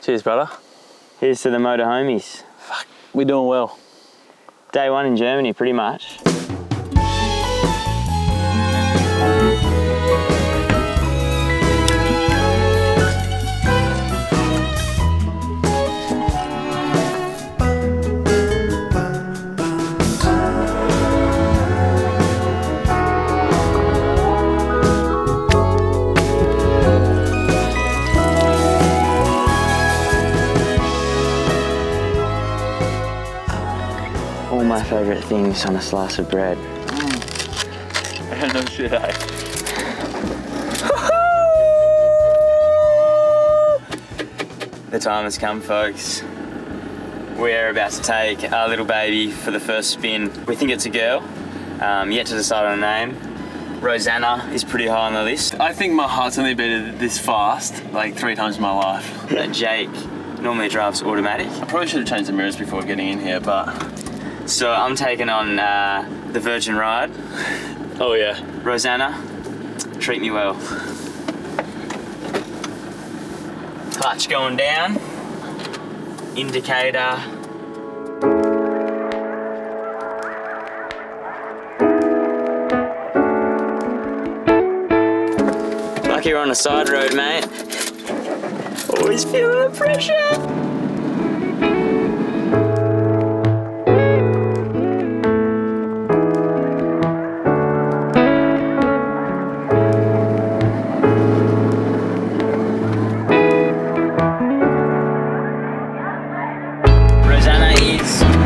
Cheers, brother. Here's to the Motorhomies. Fuck, we're doing well. Day one in Germany, pretty much. All my favourite things on a slice of bread. No shit, eh? The time has come, folks. We're about to take our little baby for the first spin. We think it's a girl, yet to decide on a name. Rosanna is pretty high on the list. I think my heart's only beaten this fast, like 3 times in my life. Jake normally drives automatic. I probably should have changed the mirrors before getting in here, but... So I'm taking on the Virgin ride. Oh yeah. Rosanna, treat me well. Clutch going down. Indicator. Lucky we're on a side road, mate. Always feeling the pressure.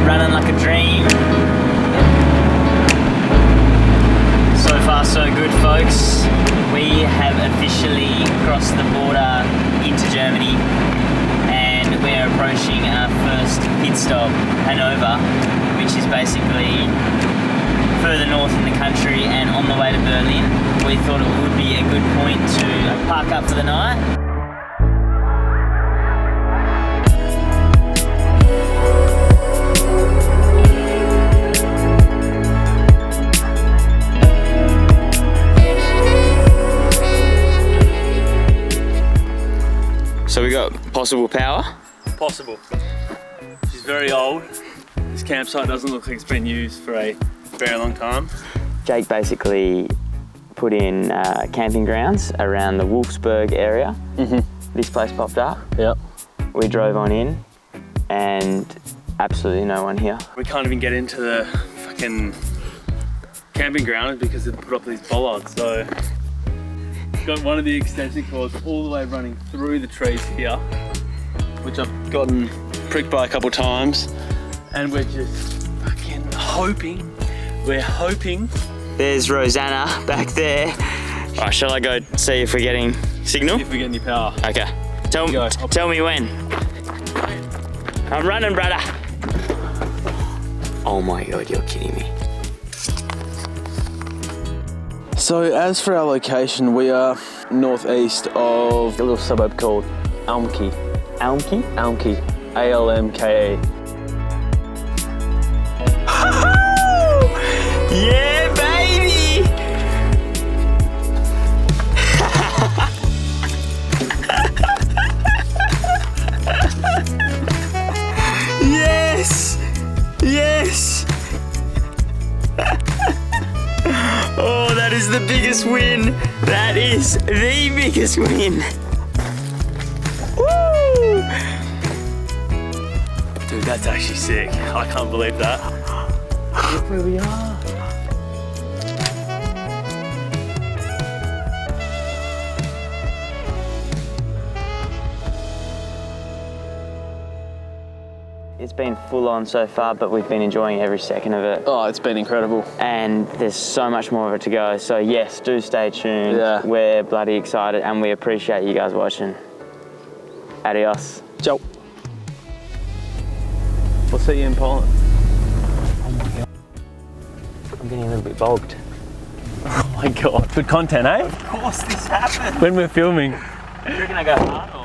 Running like a dream. So far so good, folks. We have officially crossed the border into Germany and we're approaching our first pit stop, Hannover, which is basically further north in the country and on the way to Berlin. We thought it would be a good point to park up for the night. So we got possible power? Possible. She's very old. This campsite doesn't look like it's been used for a very long time. Jake basically put in camping grounds around the Wolfsburg area. This place popped up. Yep. We drove on in and absolutely no one here. We can't even get into the fucking camping ground because they've put up these bollards, so got one of the extension cords all the way running through the trees here, which I've gotten pricked by a couple times, and we're just fucking hoping. We're hoping. There's Rosanna back there. All right, shall I go see if we're getting signal? See if we get any power. Okay. Tell me when. I'm running, brother. Oh my God, you're kidding me. So as for our location, we are northeast of a little suburb called Almke. Almke? Almke. A-L-M-K-E. Yeah, baby! Yes! Yes! Oh, that is the biggest win. That is the biggest win. Woo! Dude, that's actually sick. I can't believe that. Look where we are. It's been full on so far, but we've been enjoying every second of it. Oh, it's been incredible. And there's so much more of it to go. So yes, do stay tuned. Yeah. We're bloody excited and we appreciate you guys watching. Adios. Ciao. We'll see you in Poland. Oh my God. I'm getting a little bit bogged. Oh my God. Good content, eh? Of course this happened. When we're filming. You're gonna go hard or?